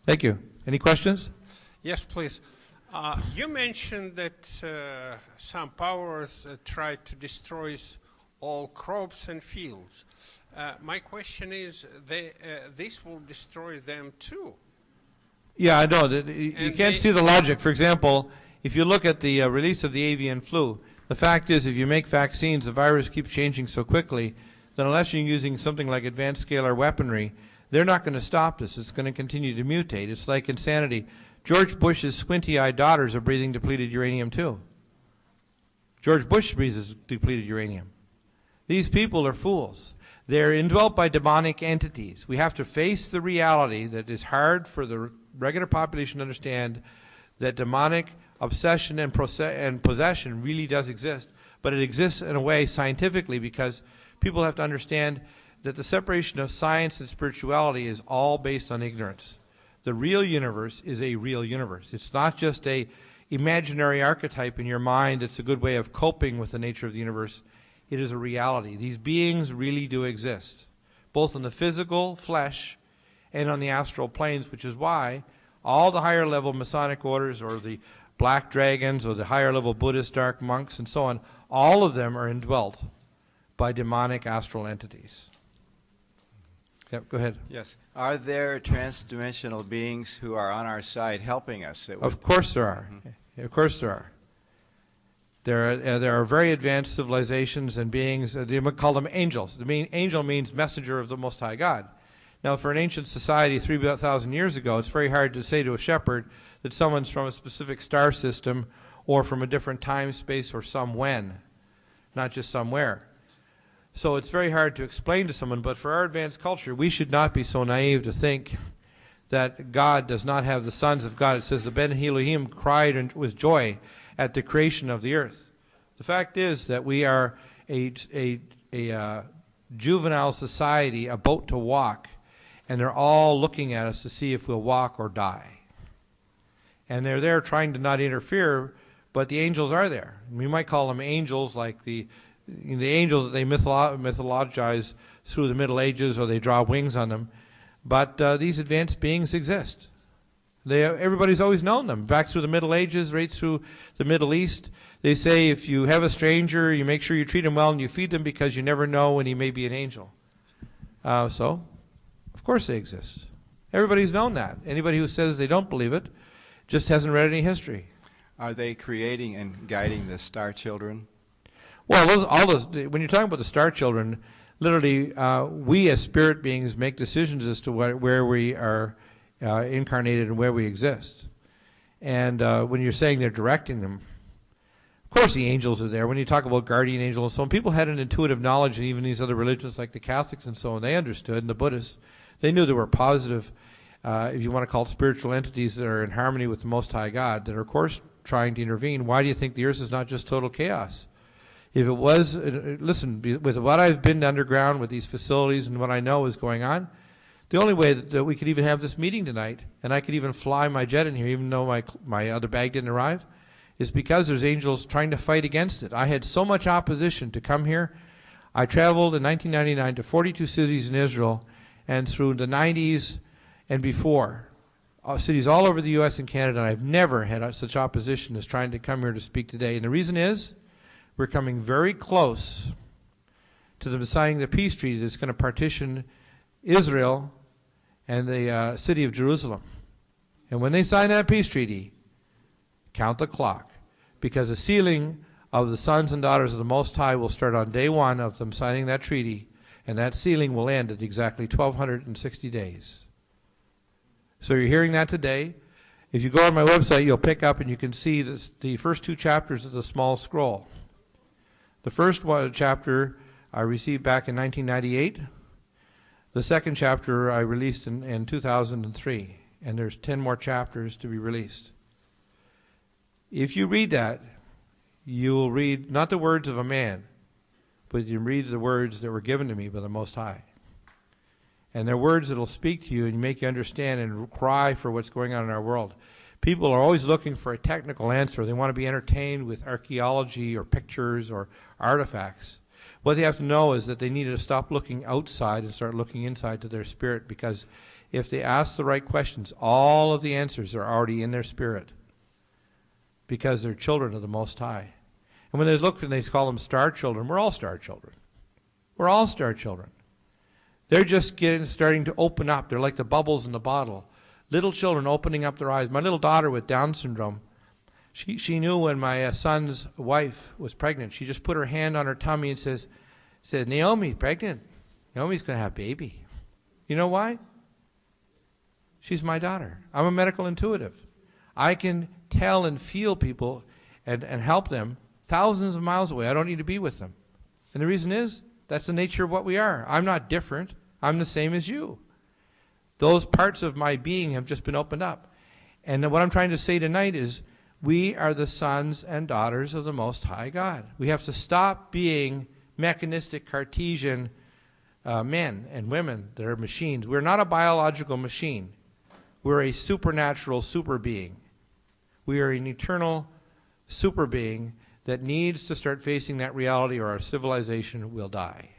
Thank you. Any questions? Yes, please. You mentioned that some powers try to destroy all crops and fields. My question is, this will destroy them too. Yeah, I know. You can't see the logic. For example, if you look at the release of the avian flu, the fact is if you make vaccines, the virus keeps changing so quickly that unless you're using something like advanced scalar weaponry, they're not going to stop this. It's going to continue to mutate. It's like insanity. George Bush's squinty-eyed daughters are breathing depleted uranium too. George Bush breathes depleted uranium. These people are fools. They're indwelt by demonic entities. We have to face the reality that is hard for the regular population to understand, that demonic obsession and possession really does exist, but it exists in a way scientifically because people have to understand that the separation of science and spirituality is all based on ignorance. The real universe is a real universe. It's not just a imaginary archetype in your mind. It's a good way of coping with the nature of the universe. It is a reality. These beings really do exist, both in the physical flesh and on the astral planes, which is why all the higher level Masonic orders or the black dragons or the higher level Buddhist dark monks and so on, all of them are indwelt by demonic astral entities. Yep, go ahead. Yes. Are there transdimensional beings who are on our side helping us? Of course there are. Of course there are. There are very advanced civilizations and beings. They call them angels. Angel means messenger of the Most High God. Now, for an ancient society 3,000 years ago, it's very hard to say to a shepherd that someone's from a specific star system or from a different time, space, or somewhen, not just somewhere. So it's very hard to explain to someone, but for our advanced culture, we should not be so naive to think that God does not have the sons of God. It says the Ben Elohim cried with joy at the creation of the earth. The fact is that we are a juvenile society about to walk, and they're all looking at us to see if we'll walk or die. And they're there trying to not interfere, but the angels are there. We might call them angels like the angels that they mythologize through the Middle Ages, or they draw wings on them. But these advanced beings exist. Everybody's always known them. Back through the Middle Ages, right through the Middle East, they say if you have a stranger, you make sure you treat him well and you feed him because you never know when he may be an angel. So, of course they exist. Everybody's known that. Anybody who says they don't believe it just hasn't read any history. Are they creating and guiding the star children? Well, when you're talking about the star children, literally we as spirit beings make decisions as to where we are incarnated and where we exist. And when you're saying they're directing them, of course the angels are there. When you talk about guardian angels and so on, people had an intuitive knowledge, and even these other religions like the Catholics and so on, they understood, and the Buddhists, they knew there were positive, if you want to call it spiritual entities that are in harmony with the Most High God, that are of course trying to intervene. Why do you think the earth is not just total chaos? If it was, listen, with what I've been underground with these facilities and what I know is going on, the only way that we could even have this meeting tonight, and I could even fly my jet in here even though my other bag didn't arrive, is because there's angels trying to fight against it. I had so much opposition to come here. I traveled in 1999 to 42 cities in Israel, and through the 90s and before, cities all over the U.S. and Canada, and I've never had such opposition as trying to come here to speak today. And the reason is, we're coming very close to them signing the peace treaty that's going to partition Israel and the city of Jerusalem. And when they sign that peace treaty, count the clock, because the sealing of the sons and daughters of the Most High will start on day one of them signing that treaty, and that sealing will end at exactly 1,260 days. So you're hearing that today. If you go on my website, you'll pick up and you can see the first two chapters of the small scroll. The first chapter I received back in 1998. The second chapter I released in 2003, and there's 10 more chapters to be released. If you read that, you will read not the words of a man, but you read the words that were given to me by the Most High. And they're words that will speak to you and make you understand and cry for what's going on in our world. People are always looking for a technical answer. They want to be entertained with archaeology or pictures or artifacts. What they have to know is that they need to stop looking outside and start looking inside to their spirit, because if they ask the right questions, all of the answers are already in their spirit, because they're children of the Most High. And when they look and they call them star children, we're all star children. We're all star children. They're just starting to open up. They're like the bubbles in the bottle. Little children opening up their eyes. My little daughter with Down syndrome, she knew when my son's wife was pregnant. She just put her hand on her tummy and says, Naomi's pregnant. Naomi's going to have a baby. You know why? She's my daughter. I'm a medical intuitive. I can tell and feel people and help them thousands of miles away. I don't need to be with them. And the reason is, that's the nature of what we are. I'm not different. I'm the same as you. Those parts of my being have just been opened up. And what I'm trying to say tonight is, we are the sons and daughters of the Most High God. We have to stop being mechanistic Cartesian men and women that are machines. We're not a biological machine. We're a supernatural super being. We are an eternal super being that needs to start facing that reality, or our civilization will die.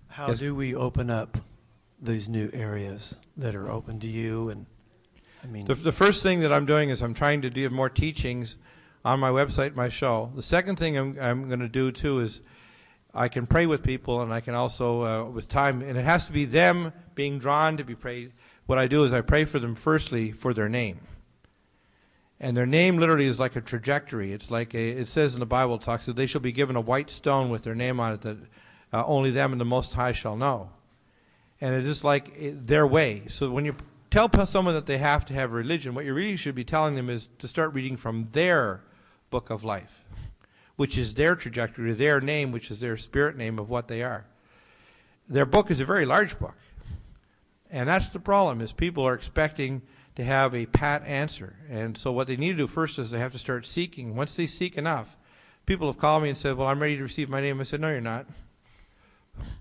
How do we open up these new areas that are open to you? And I mean, the first thing that I'm doing is I'm trying to do more teachings on my website, my show. The second thing I'm going to do too is I can pray with people, and I can also, with time, and it has to be them being drawn to be prayed. What I do is I pray for them firstly for their name. And their name literally is like a trajectory. It's like it says in the Bible, it talks that they shall be given a white stone with their name on it, that only them and the Most High shall know. And it is like their way. So when you tell someone that they have to have religion, what you really should be telling them is to start reading from their book of life, which is their trajectory, their name, which is their spirit name of what they are. Their book is a very large book. And that's the problem, is people are expecting to have a pat answer. And so what they need to do first is they have to start seeking. Once they seek enough, people have called me and said, well, I'm ready to receive my name. I said, no, you're not.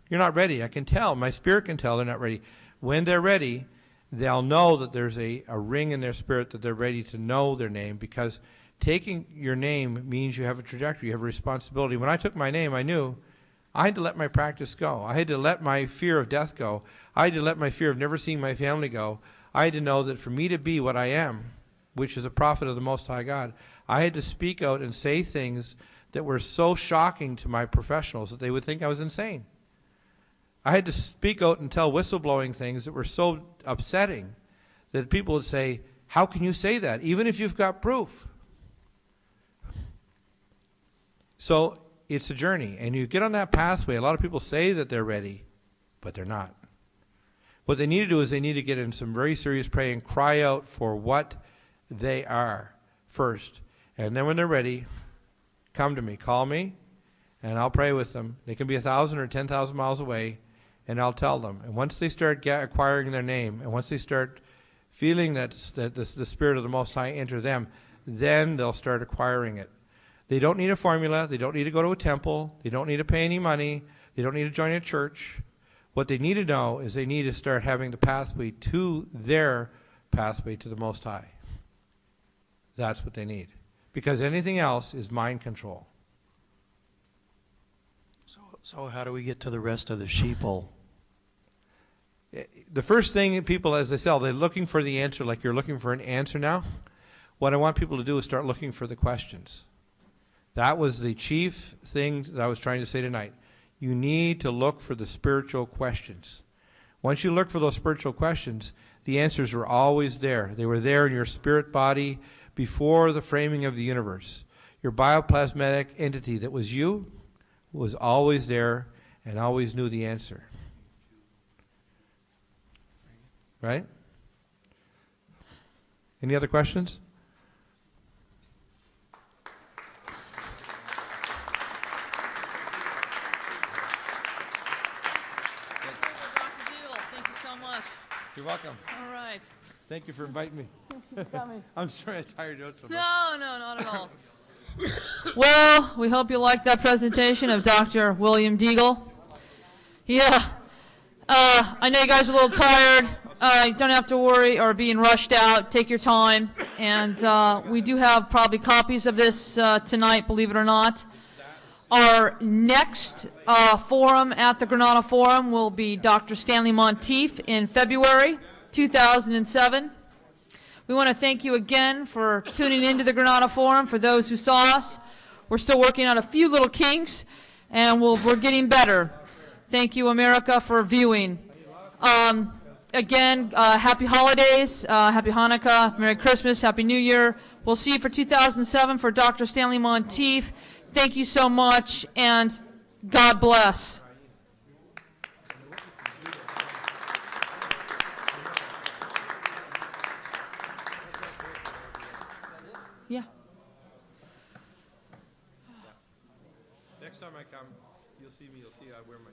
You're not ready. I can tell. My spirit can tell they're not ready. When they're ready, they'll know that there's a ring in their spirit that they're ready to know their name, because taking your name means you have a trajectory, you have a responsibility. When I took my name, I knew I had to let my practice go. I had to let my fear of death go. I had to let my fear of never seeing my family go. I had to know that for me to be what I am, which is a prophet of the Most High God, I had to speak out and say things that were so shocking to my professionals that they would think I was insane. I had to speak out and tell whistleblowing things that were so upsetting that people would say, how can you say that, even if you've got proof? So it's a journey, and you get on that pathway. A lot of people say that they're ready, but they're not. What they need to do is they need to get in some very serious prayer and cry out for what they are first. And then when they're ready, come to me, call me, and I'll pray with them. They can be 1,000 or 10,000 miles away, and I'll tell them. And once they start acquiring their name, and once they start feeling that the Spirit of the Most High enter them, then they'll start acquiring it. They don't need a formula. They don't need to go to a temple. They don't need to pay any money. They don't need to join a church. What they need to know is they need to start having the pathway to their pathway to the Most High. That's what they need. Because anything else is mind control. So how do we get to the rest of the sheeple? The first thing people, as they say, they're looking for the answer, like you're looking for an answer now. What I want people to do is start looking for the questions. That was the chief thing that I was trying to say tonight. You need to look for the spiritual questions. Once you look for those spiritual questions, the answers were always there. They were there in your spirit body before the framing of the universe. Your bioplasmatic entity that was you was always there and always knew the answer. Right? Any other questions? You're welcome. All right. Thank you for inviting me. I'm sorry I tired you out so much. No, not at all. Well, we hope you liked that presentation of Dr. William Deagle. Yeah. I know you guys are a little tired. You don't have to worry or being rushed out. Take your time. And we do have probably copies of this tonight, believe it or not. Our next forum at the Granada Forum will be Dr. Stanley Monteith in February 2007. We want to thank you again for tuning into the Granada Forum. For those who saw us, we're still working on a few little kinks, and we're getting better. Thank you, America, for viewing. Again, happy holidays, happy Hanukkah, Merry Christmas, Happy New Year. We'll see you for 2007 for Dr. Stanley Monteith. Thank you so much, and God bless. Yeah. Next time I come, you'll see me, I wear my